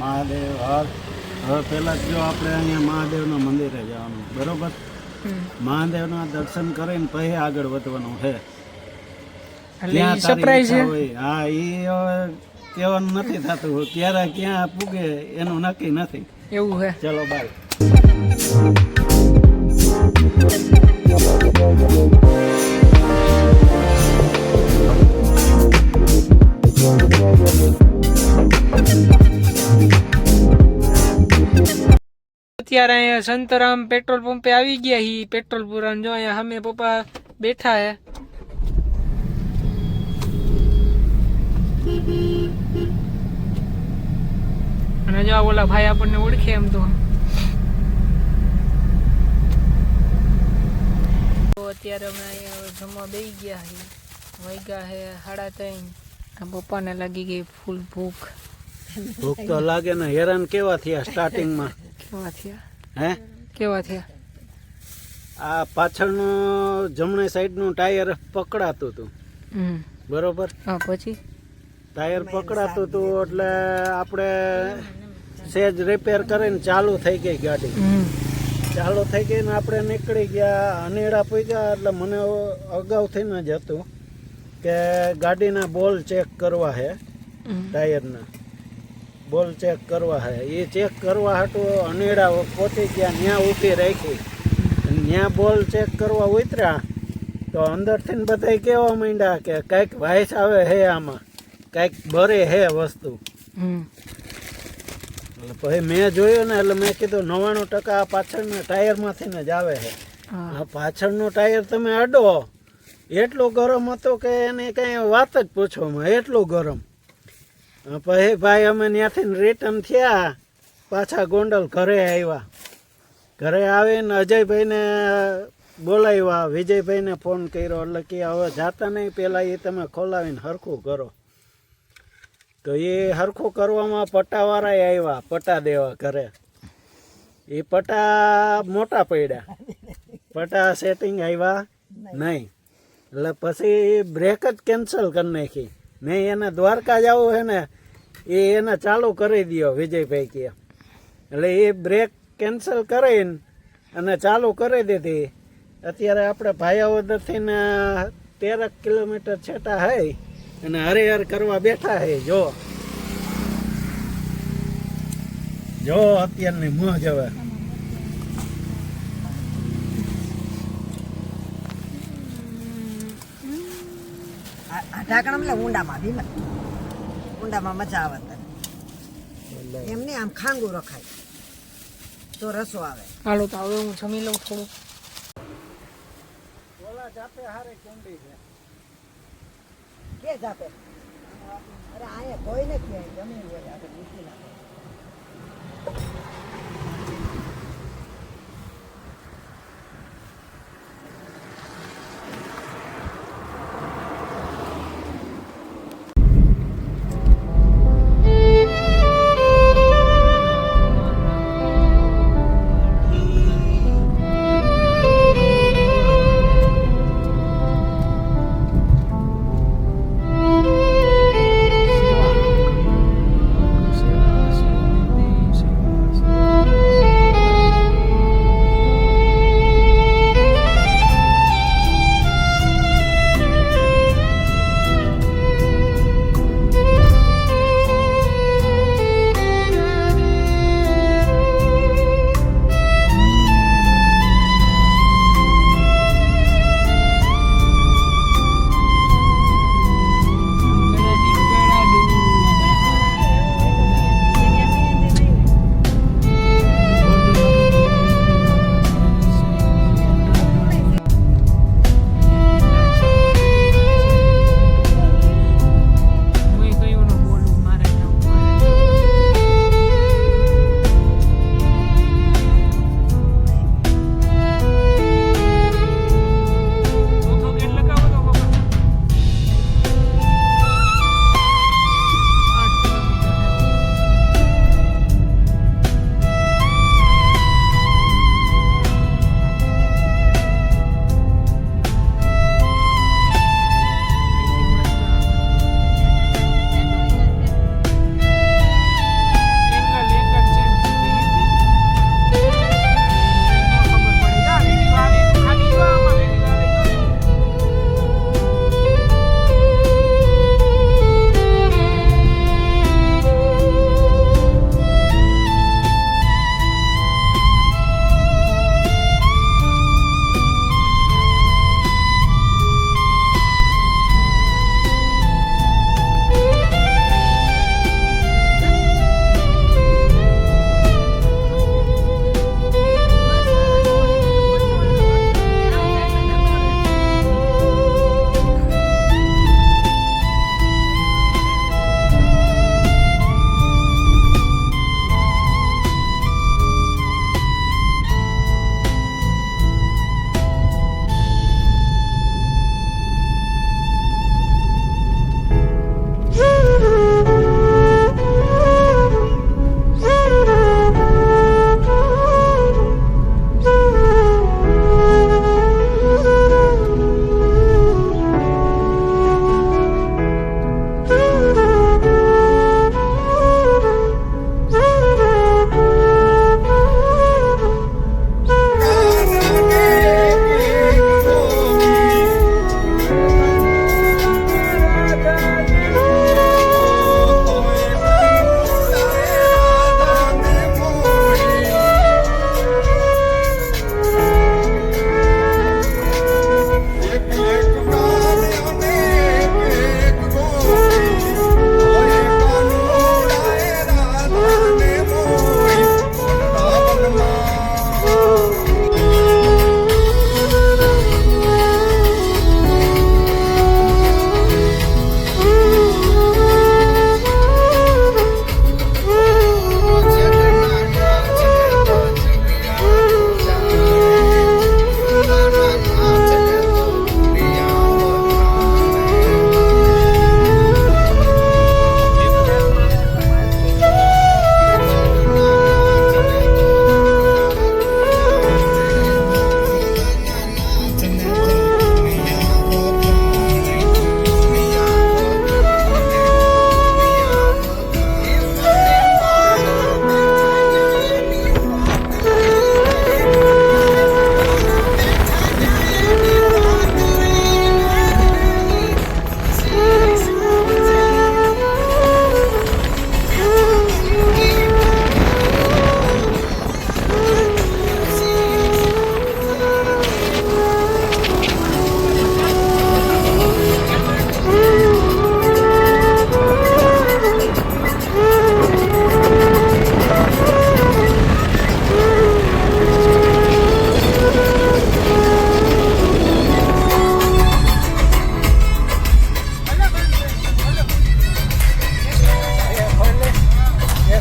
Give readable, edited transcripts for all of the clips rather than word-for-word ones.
મહાદેવ હવે પહેલાં જો આપણે અહીંયા મહાદેવના મંદિરે જવાનું બરોબર, મહાદેવના દર્શન કરીને પછી આગળ વધવાનું છે. ત્યાં સરપ્રાઈઝ હોય. હા, એ કહેવાનું નથી થતું, ક્યારે ક્યાં પૂગે એનું નક્કી નથી. એવું છે. ચલો બાય. અત્યારે અહીંયા સંતરામ પેટ્રોલ પંપે આવી ગયા હી પેટ્રોલ પુરાણ. જો અહીંયા સામે પપ્પા બેઠા હે. અને જો ઓલા ભાઈ આપણને ઓળખે એમ તો. અત્યારે અમે અહીંયા જમવા બેસી ગયા હી. વાગ્યા હે 3:30. આ પપ્પાને લાગી ગઈ ફૂલ ભૂખ. ભૂખ તો લાગે ને. હેરાન કેવા થયા સ્ટાર્ટિંગમાં? કેવા થયા? હે, કેવા થયા? આ પાછળનું જમણી સાઈડનું ટાયર પકડાતું હતું બરોબર. હા, પછી ટાયર પકડાતું હતું એટલે આપણે સેજ રિપેર કરીને ચાલુ થઈ ગઈ ગાડી. ચાલુ થઈ ગઈ ને આપણે નીકળી ગયા. અનેડા પૂગ્યા એટલે મને અગાઉથી ન જ હતું કે ગાડીના બોલ ચેક કરવા છે, ટાયરના બોલ ચેક કરવા છે. એ ચેક કરવા હાટું અનેડા પહોંચી ગયા, ત્યાં ઊભી રાખી. ત્યાં બોલ ચેક કરવા ઉતર્યા તો અંદરથી બધા કહેવા માંડ્યા કે કંઈક વાઇસ આવે છે, આમાં કંઈક બરે છે વસ્તુ. એટલે પછી મેં જોયું ને એટલે મેં કીધું 99% પાછળના ટાયરમાંથી જ આવે છે. આ પાછળનું ટાયર તમે અડો એટલું ગરમ હતું કે એની કંઈ વાત જ પૂછવામાં, એટલું ગરમ. પછી ભાઈ અમે ત્યાંથી રિટર્ન થયા, પાછા ગોંડલ ઘરે આવ્યા. ઘરે આવીને અજયભાઈને બોલાવ્યા, વિજયભાઈને ફોન કર્યો એટલે કે હવે જાતા નહીં, પહેલાં એ તમે ખોલાવીને હરખું કરો. તો એ હરખું કરવામાં પટ્ટાવાળા આવ્યા પટ્ટા દેવા ઘરે. એ પટ્ટા મોટા પડ્યા, પટ્ટા સેટિંગ આવ્યા નહીં. એટલે પછી બ્રેક જ કેન્સલ કરી નાખી. નહીં, એને દ્વારકા જવું છે ને એ એને ચાલુ કરી દો વિજયભાઈ કહે. એટલે એ બ્રેક કેન્સલ કરીને અને ચાલુ કરી દીધી. અત્યારે આપણે ભાયાવદરથી 13 કિલોમીટર છેટા હે અને હરિહર કરવા બેઠા હે. જો અત્યારની મોજ હવે. ઢાંકણા ઊંડામાં ઊંડામાં મજા આવે. એમ નહીં, આમ ખાંગું રખાય તો રસો આવે. હાલો તો હવે હું જમી લઉં થોડું. ઓલા જાપે હારે કુંડી છે. કે જાપે? અરે અહીંયા કોઈ નથી, જમીન હોય આપણે મૂકી નાખે.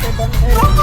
તે બંધ થઈ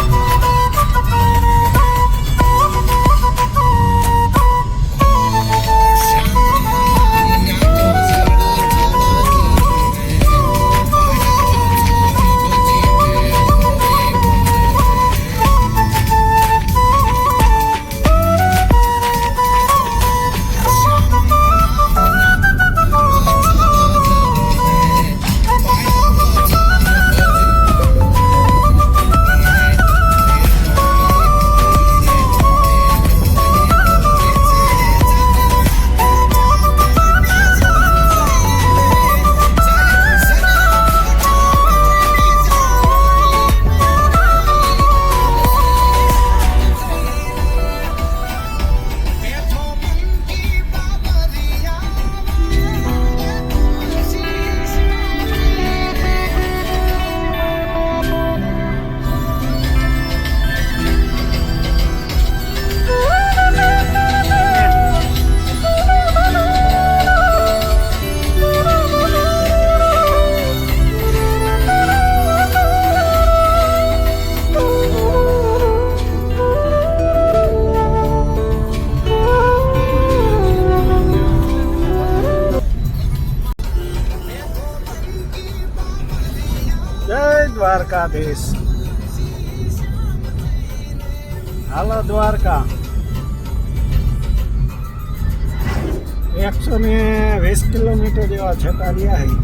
જય દ્વારકાધીશ. હાલો દ્વારકા. 120 કિલોમીટર જેવા છટા રહ્યા છે.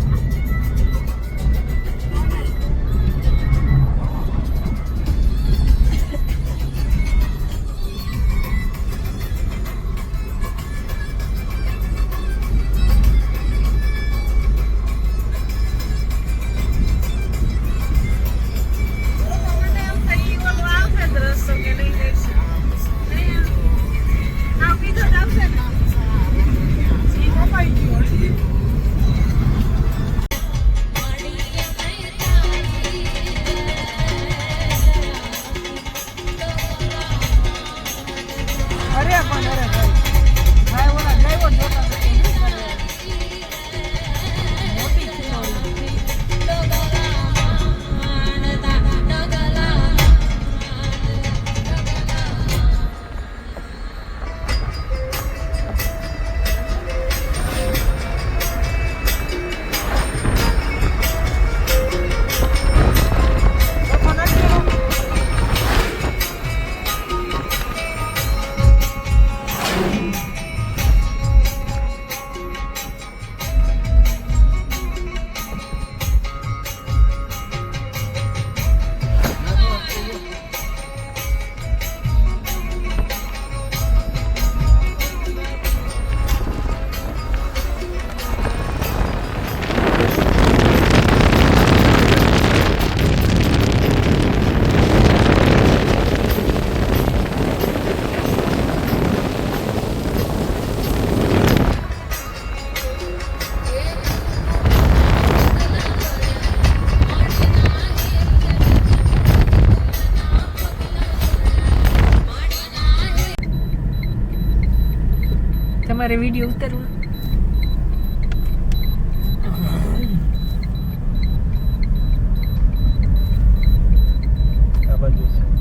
તમારે વિડીયો ઉતારવા આ બાજુ છે.